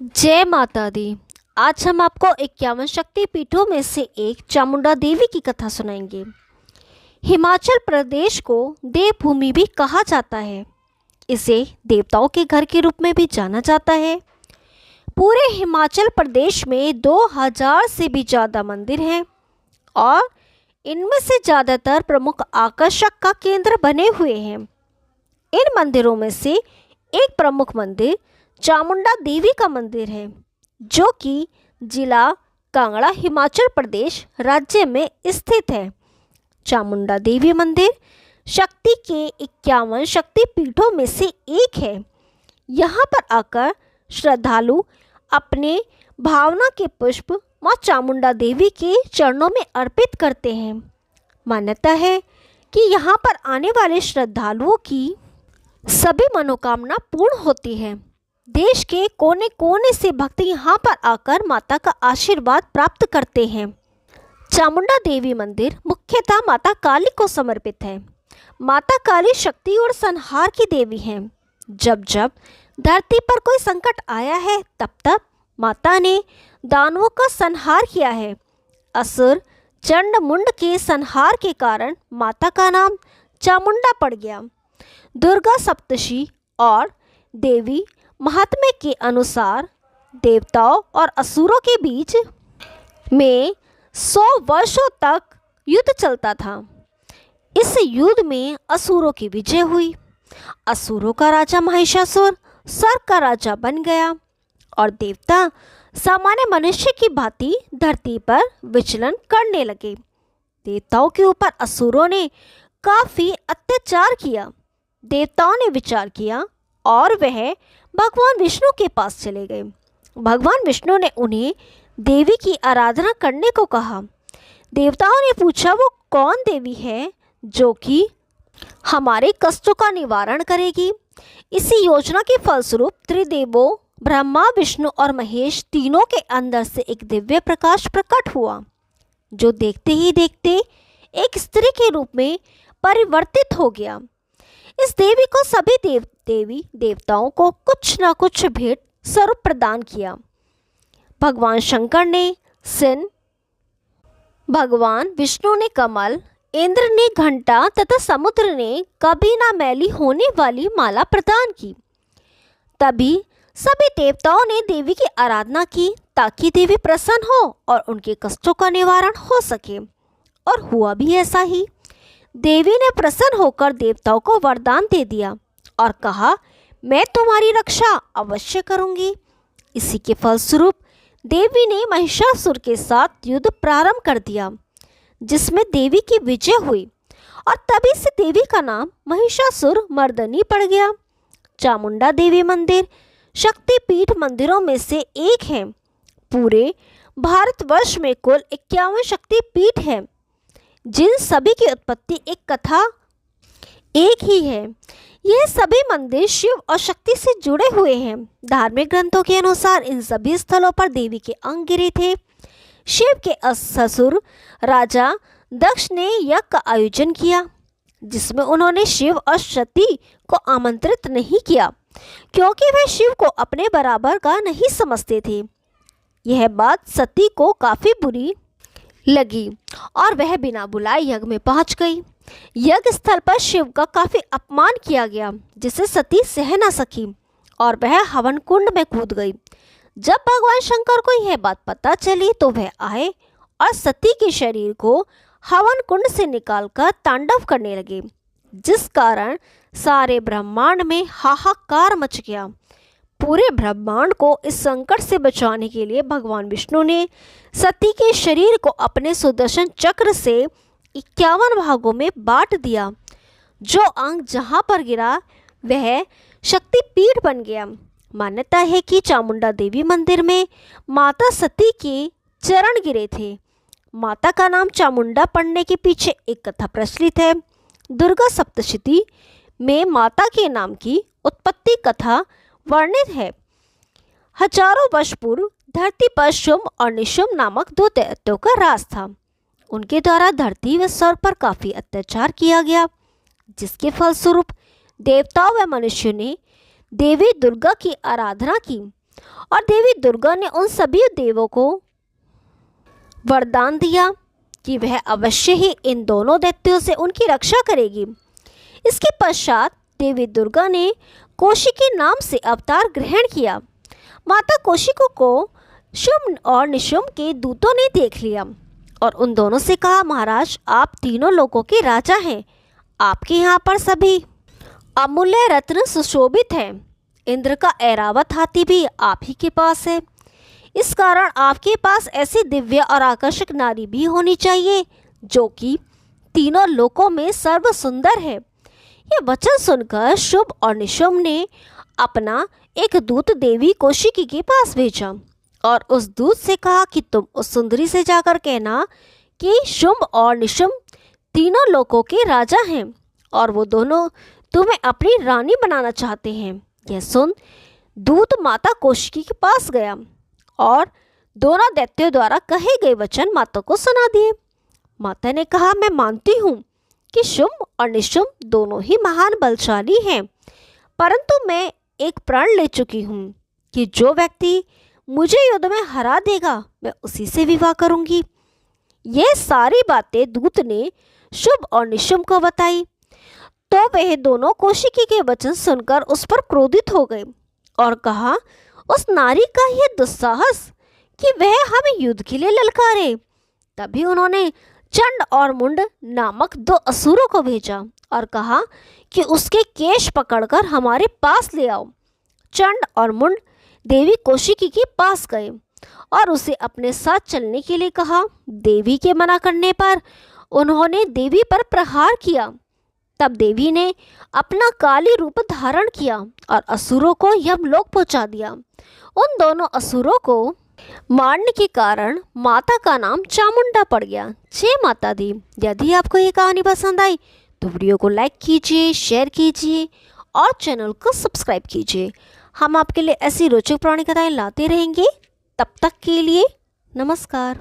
जय माता दी। आज हम आपको 51 शक्ति पीठों में से एक चामुंडा देवी की कथा सुनाएंगे। हिमाचल प्रदेश को देवभूमि भी कहा जाता है। इसे देवताओं के घर के रूप में भी जाना जाता है। पूरे हिमाचल प्रदेश में 2000 से भी ज़्यादा मंदिर हैं और इनमें से ज़्यादातर प्रमुख आकर्षक का केंद्र बने हुए हैं। इन मंदिरों में से एक प्रमुख मंदिर चामुंडा देवी का मंदिर है, जो कि जिला कांगड़ा हिमाचल प्रदेश राज्य में स्थित है। चामुंडा देवी मंदिर शक्ति के 51 शक्ति पीठों में से एक है। यहाँ पर आकर श्रद्धालु अपने भावना के पुष्प माँ चामुंडा देवी के चरणों में अर्पित करते हैं। मान्यता है कि यहाँ पर आने वाले श्रद्धालुओं की सभी मनोकामना पूर्ण होती है। देश के कोने कोने से भक्त यहाँ पर आकर माता का आशीर्वाद प्राप्त करते हैं। चामुंडा देवी मंदिर मुख्यतः माता काली को समर्पित है। माता काली शक्ति और संहार की देवी हैं। जब जब धरती पर कोई संकट आया है, तब तब माता ने दानवों का संहार किया है। असुर चंड मुंड के संहार के कारण माता का नाम चामुंडा पड़ गया। दुर्गा सप्तशी और देवी महात्म्य के अनुसार देवताओं और असुरों के बीच में 100 वर्षों तक युद्ध चलता था। इस युद्ध में असुरों की विजय हुई। असुरों का राजा महिषासुर स्वर्ग का राजा बन गया और देवता सामान्य मनुष्य की भांति धरती पर विचलन करने लगे। देवताओं के ऊपर असुरों ने काफ़ी अत्याचार किया। देवताओं ने विचार किया और वह भगवान विष्णु के पास चले गए। भगवान विष्णु ने उन्हें देवी की आराधना करने को कहा। देवताओं ने पूछा, वो कौन देवी है जो कि हमारे कष्टों का निवारण करेगी। इसी योजना के फलस्वरूप त्रिदेवों ब्रह्मा विष्णु और महेश तीनों के अंदर से एक दिव्य प्रकाश प्रकट हुआ, जो देखते ही देखते एक स्त्री के रूप में परिवर्तित हो गया। इस देवी को सभी देवी देवताओं को कुछ न कुछ भेंट स्वरूप प्रदान किया। भगवान शंकर ने सिंह, भगवान विष्णु ने कमल, इंद्र ने घंटा तथा समुद्र ने कभी ना मैली होने वाली माला प्रदान की। तभी सभी देवताओं ने देवी की आराधना की ताकि देवी प्रसन्न हो और उनके कष्टों का निवारण हो सके, और हुआ भी ऐसा ही। देवी ने प्रसन्न होकर देवताओं को वरदान दे दिया और कहा, मैं तुम्हारी रक्षा अवश्य करूंगी। इसी के फलस्वरूप देवी ने महिषासुर के साथ युद्ध प्रारंभ कर दिया, जिसमें देवी की विजय हुई और तभी से देवी का नाम महिषासुर मर्दनी पड़ गया। चामुंडा देवी मंदिर शक्तिपीठ मंदिरों में से एक है। पूरे भारतवर्ष में कुल 51 शक्तिपीठ है, जिन सभी की उत्पत्ति एक कथा एक ही है। यह सभी मंदिर शिव और शक्ति से जुड़े हुए हैं। धार्मिक ग्रंथों के अनुसार इन सभी स्थलों पर देवी के अंग गिरे थे। शिव के ससुर राजा दक्ष ने यज्ञ का आयोजन किया, जिसमें उन्होंने शिव और सती को आमंत्रित नहीं किया, क्योंकि वे शिव को अपने बराबर का नहीं समझते थे। यह बात सती को काफ़ी बुरी लगी और वह बिना बुलाए यज्ञ में पहुंच गई। यज्ञ स्थल पर शिव का काफ़ी अपमान किया गया, जिसे सती सह न सकी और वह हवन कुंड में कूद गई। जब भगवान शंकर को यह बात पता चली तो वह आए और सती के शरीर को हवन कुंड से निकालकर तांडव करने लगे, जिस कारण सारे ब्रह्मांड में हाहाकार मच गया। पूरे ब्रह्मांड को इस संकट से बचाने के लिए भगवान विष्णु ने सती के शरीर को अपने सुदर्शन चक्र से 51 भागों में बांट दिया। जो अंग जहाँ पर गिरा वह शक्तिपीठ बन गया। मान्यता है कि चामुंडा देवी मंदिर में माता सती के चरण गिरे थे। माता का नाम चामुंडा पड़ने के पीछे एक कथा प्रचलित है। दुर्गा सप्तशती में माता के नाम की उत्पत्ति कथा वर्णित है। हजारों वर्ष पूर्व धरती पर शुंभ और निशुंभ नामक दो दैत्यों का राज था। उनके द्वारा धरती व स्वर्ग पर काफ़ी अत्याचार किया गया, जिसके फलस्वरूप देवताओं व मनुष्यों ने देवी दुर्गा की आराधना की। और देवी दुर्गा ने उन सभी देवों को वरदान दिया कि वह अवश्य ही इन दोनों दैत्यों से उनकी रक्षा करेगी। इसके पश्चात देवी दुर्गा ने कौशिकी नाम से अवतार ग्रहण किया। माता कौशिकी को शुंभ और निशुंभ के दूतों ने देख लिया और उन दोनों से कहा, महाराज आप तीनों लोगों के राजा हैं, आपके यहाँ पर सभी अमूल्य रत्न सुशोभित है। इंद्र का ऐरावत हाथी भी आप ही के पास है। इस कारण आपके पास ऐसी दिव्य और आकर्षक नारी भी होनी चाहिए जो कि तीनों लोकों में सर्व सुंदर है। यह वचन सुनकर शुंभ और निशुंभ ने अपना एक दूत देवी कौशिकी के पास भेजा और उस दूत से कहा कि तुम उस सुंदरी से जाकर कहना कि शुंभ और निशुंभ तीनों लोकों के राजा हैं और वो दोनों तुम्हें अपनी रानी बनाना चाहते हैं। यह सुन दूत माता कौशिकी के पास गया और दोनों दैत्यों द्वारा कहे गए वचन माता को सुना दिए। माता ने कहा, मैं मानती हूँ कि शुंभ और निशुंभ दोनों ही महान बलशाली हैं, परंतु मैं एक प्रण ले चुकी हूँ कि जो व्यक्ति मुझे युद्ध में हरा देगा मैं उसी से विवाह करूँगी। यह सारी बातें दूत ने शुंभ और निशुंभ को बताई तो वह दोनों कौशिकी के वचन सुनकर उस पर क्रोधित हो गए और कहा, उस नारी का यह दुस्साहस कि वह हमें युद्ध के लिए ललकारे। तभी उन्होंने चंड और मुंड नामक दो असुरों को भेजा और कहा कि उसके केश पकड़कर हमारे पास ले आओ। चंड और मुंड देवी कौशिकी के पास गए और उसे अपने साथ चलने के लिए कहा। देवी के मना करने पर उन्होंने देवी पर प्रहार किया। तब देवी ने अपना काली रूप धारण किया और असुरों को यमलोक पहुंचा दिया। उन दोनों असुरों को मारने के कारण माता का नाम चामुंडा पड़ गया। जय माता दी। यदि आपको ये कहानी पसंद आई तो वीडियो को लाइक कीजिए, शेयर कीजिए और चैनल को सब्सक्राइब कीजिए। हम आपके लिए ऐसी रोचक पुरानी कथाएं लाते रहेंगे। तब तक के लिए नमस्कार।